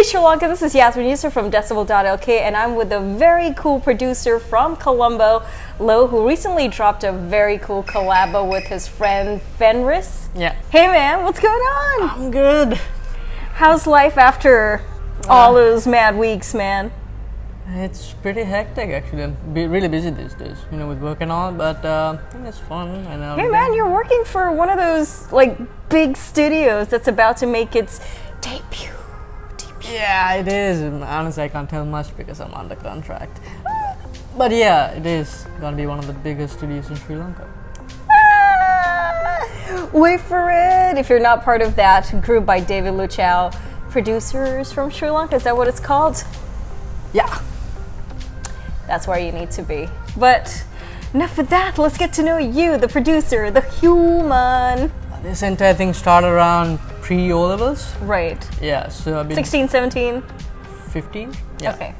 Sri Lanka, this is Yasmin Yusuf from DecibelLK, and I'm with a very cool producer from Colombo, Lo, who recently dropped a very cool collabo with his friend Fenris. Yeah. Hey man, what's going on? I'm good. How's life after all those mad weeks, man? It's pretty hectic actually. I'm really busy these days, with work and all, but I think it's fun. And Hey man, you're working for one of those like big studios that's about to make its debut. Yeah, it is. Honestly, I can't tell much because I'm under contract. But yeah, it is gonna be one of the biggest studios in Sri Lanka. Wait for it. If you're not part of that group by David Luchau, producers from Sri Lanka, is that what it's called? Yeah. That's where you need to be. But enough of that. Let's get to know you, the producer, the human. This entire thing started around pre-O-levels. Right. Yeah, so I've been 16, 17? 15? Yeah. Okay.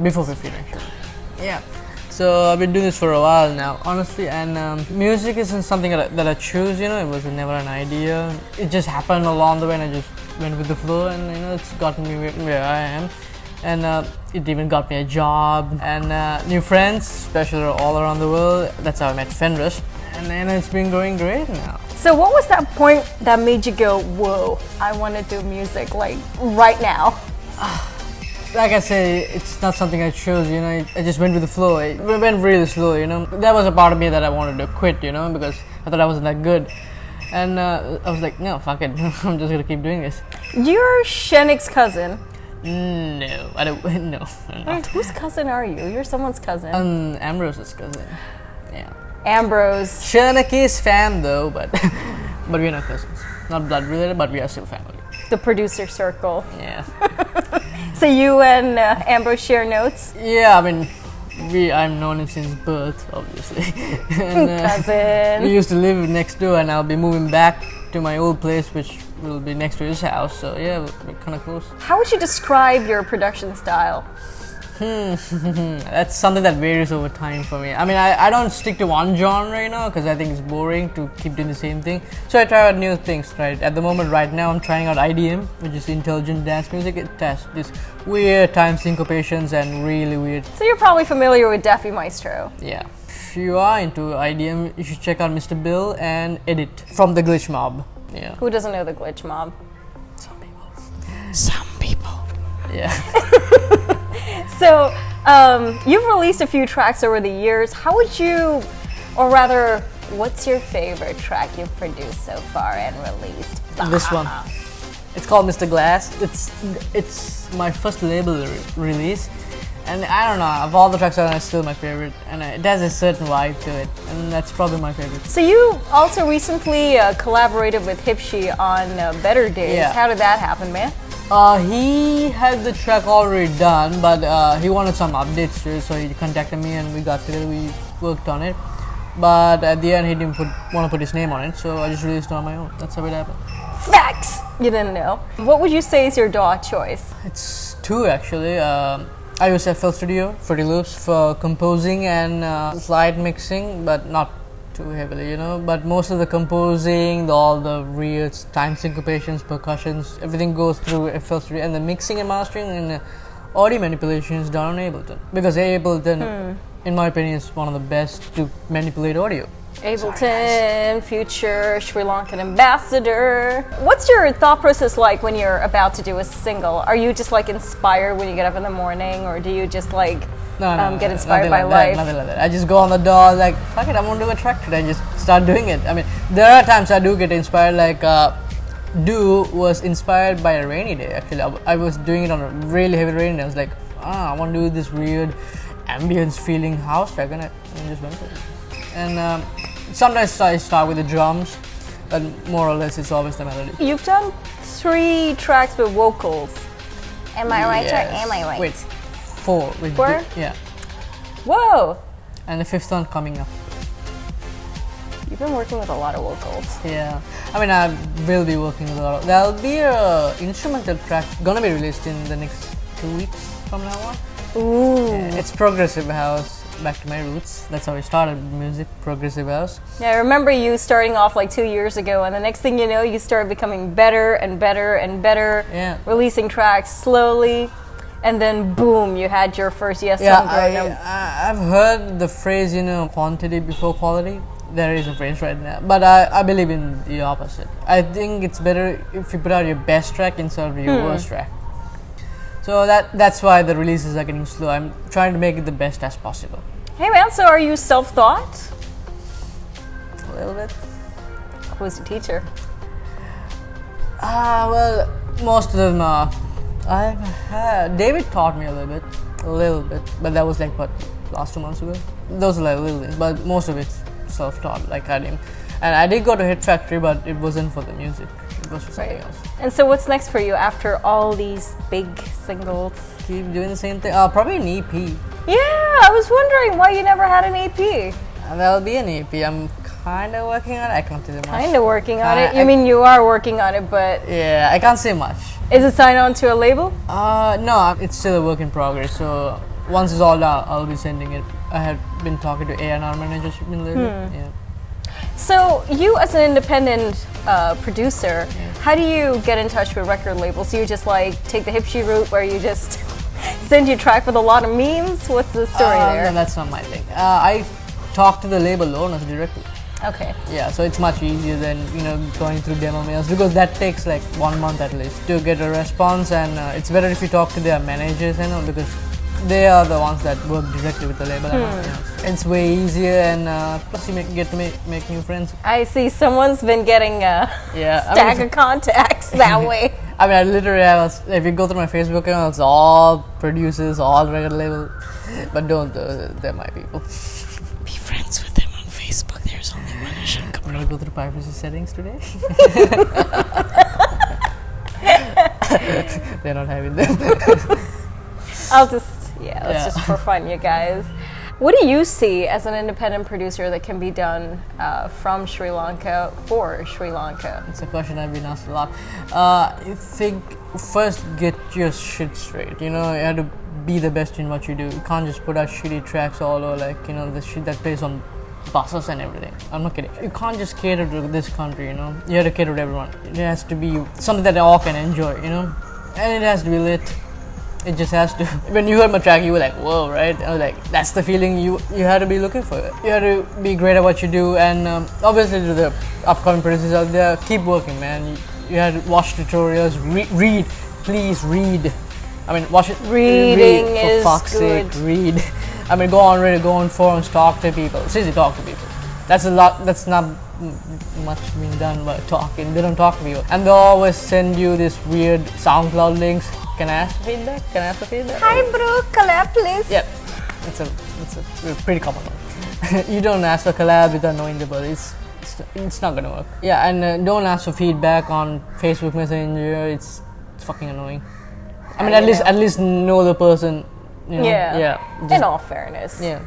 Before 15 actually. Yeah. So I've been doing this for a while now, honestly, and music isn't something that I choose, it was never an idea. It just happened along the way and I just went with the flow and, it's gotten me where I am. And it even got me a job and new friends, especially all around the world. That's how I met Fenris. And it's been going great now. So what was that point that made you go, whoa, I want to do music like right now? Like I said, it's not something I chose, I just went with the flow. It went really slow, There was a part of me that I wanted to quit, because I thought I wasn't that good. And I was like, no, fuck it, I'm just gonna keep doing this. You're Shenik's cousin. No, I don't, no. Wait, whose cousin are you? You're someone's cousin. Ambrose's cousin, yeah. Ambrose. Shanak is fam though, but we're not cousins. Not blood related, but we are still family. The producer circle. Yeah. So you and Ambrose share notes? Yeah, I mean, I've known him since birth, obviously. And, cousin. We used to live next door, and I'll be moving back to my old place, which will be next to his house. So yeah, we're kind of close. How would you describe your production style? That's something that varies over time for me. I mean, I don't stick to one genre, because I think it's boring to keep doing the same thing. So I try out new things, right? At the moment, right now, I'm trying out IDM, which is intelligent dance music. It has this weird time syncopations and really weird. So you're probably familiar with Defi Maestro. Yeah. If you are into IDM, you should check out Mr. Bill and Edit from the Glitch Mob. Yeah. Who doesn't know the Glitch Mob? Some people. Some people. Yeah. So, you've released a few tracks over the years. How would you, or rather, what's your favorite track you've produced so far and released? This one. It's called Mr. Glass. It's my first label release. And I don't know, of all the tracks, it's still my favorite. And it has a certain vibe to it. And that's probably my favorite. So you also recently collaborated with Hipshi on Better Days. Yeah. How did that happen, man? He had the track already done, but he wanted some updates to it, so he contacted me and we got together, we worked on it. But at the end, he didn't want to put his name on it, so I just released it on my own. That's how it happened. Facts! You didn't know. What would you say is your DAW choice? It's two actually. I use FL Studio, Fruity Loops for composing and slide mixing, but not too heavily, but most of the composing, all the weird time syncopations, percussions, everything goes through FL Studio, and the mixing and mastering and audio manipulation is done on Ableton, because Ableton, in my opinion, is one of the best to manipulate audio. Ableton, future Sri Lankan ambassador. What's your thought process like when you're about to do a single? Are you just like inspired when you get up in the morning, or do you just like get inspired by life? Nothing like that. I just go on the DAW, like, fuck it, I'm gonna do a track today, and just start doing it. I mean, there are times I do get inspired, like Do was inspired by a rainy day, actually. I was doing it on a really heavy rainy day. I was like, I want to do this weird ambience feeling house track, and I just went for it. And sometimes I start with the drums, but more or less it's always the melody. You've done 3 tracks with vocals. Am I right or am I right? Wait, 4. 4? Yeah. Whoa! And the 5th one coming up. You've been working with a lot of vocals. Yeah. I mean, I will be working with a lot of... There'll be a instrumental track gonna be released in the next 2 weeks from now on. Ooh. Yeah, it's progressive house. back to my roots. That's how I started music, progressive house. Yeah, I remember you starting off like 2 years ago, and the next thing you know, you started becoming better and better and better, Yeah. releasing tracks slowly, and then boom, you had your first Yes song growing up. I've heard the phrase, quantity before quality. There is a phrase right now, but I believe in the opposite. I think it's better if you put out your best track instead of your worst track. So that's why the releases are getting slow. I'm trying to make it the best as possible. Hey man, so are you self-taught? A little bit. Who's your teacher? Well, most of them are. David taught me a little bit, but that was like last 2 months ago. Those are like little things, but most of it's self-taught, like I did. And I did go to Hit Factory, but it wasn't for the music. It was for something else. And so what's next for you after all these big singles? Keep doing the same thing. Probably an EP. Yeah, I was wondering why you never had an EP. There'll be an EP. I'm kind of working on it. I can't tell you much. Kind of working on it? You mean you are working on it, but... Yeah, I can't say much. Is it signed on to a label? No, it's still a work in progress. So once it's all done, I'll be sending it. I have been talking to A&R managers lately. Yeah. So you as an independent producer, how do you get in touch with record labels? Do you just like take the hipshy route where you just send your track with a lot of memes? What's the story there? No, that's not my thing. I talk to the label owners directly. Okay. Yeah, so it's much easier than going through demo mails, because that takes like 1 month at least to get a response, and it's better if you talk to their managers, because they are the ones that work directly with the label. It's way easier, and plus you get to make new friends. I see someone's been getting a stack of contacts that way. I mean, I literally have, if you go through my Facebook account, it's all producers, all record label, but don't, they're my people. Be friends with them on Facebook. There's only one issue. I'm gonna go through privacy settings today. They're not having them. Let's just for fun, you guys. What do you see as an independent producer that can be done from Sri Lanka for Sri Lanka? It's a question I've been asked a lot. I think first get your shit straight. You have to be the best in what you do. You can't just put out shitty tracks all over, the shit that plays on buses and everything. I'm not kidding. You can't just cater to this country, You have to cater to everyone. It has to be something that they all can enjoy, And it has to be lit. It just has to. When you heard my track, you were like, whoa, right? I was like, that's the feeling you had to be looking for. You had to be great at what you do, and obviously to the upcoming producers out there, keep working, man. You had to watch tutorials, read. Please read. I mean, watch it. Reading read, is for fuck's good. sake, read. I mean, go on Reddit, go on forums, talk to people. Seriously, talk to people. That's a lot. That's not much being done by talking. They don't talk to people, and they always send you this weird SoundCloud links. Can I ask for feedback? Hi, bro. Collab, please. Yep. It's a pretty common one. You don't ask for collab without knowing the body. It's not gonna work. Yeah, and don't ask for feedback on Facebook Messenger. It's fucking annoying. I mean, at least know the person. Yeah. In all fairness. Yeah.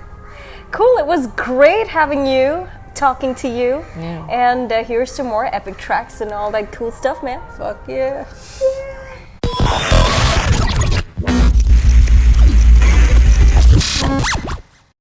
Cool. It was great having you, talking to you. Yeah. And here's some more epic tracks and all that cool stuff, man. Fuck yeah. Yeah.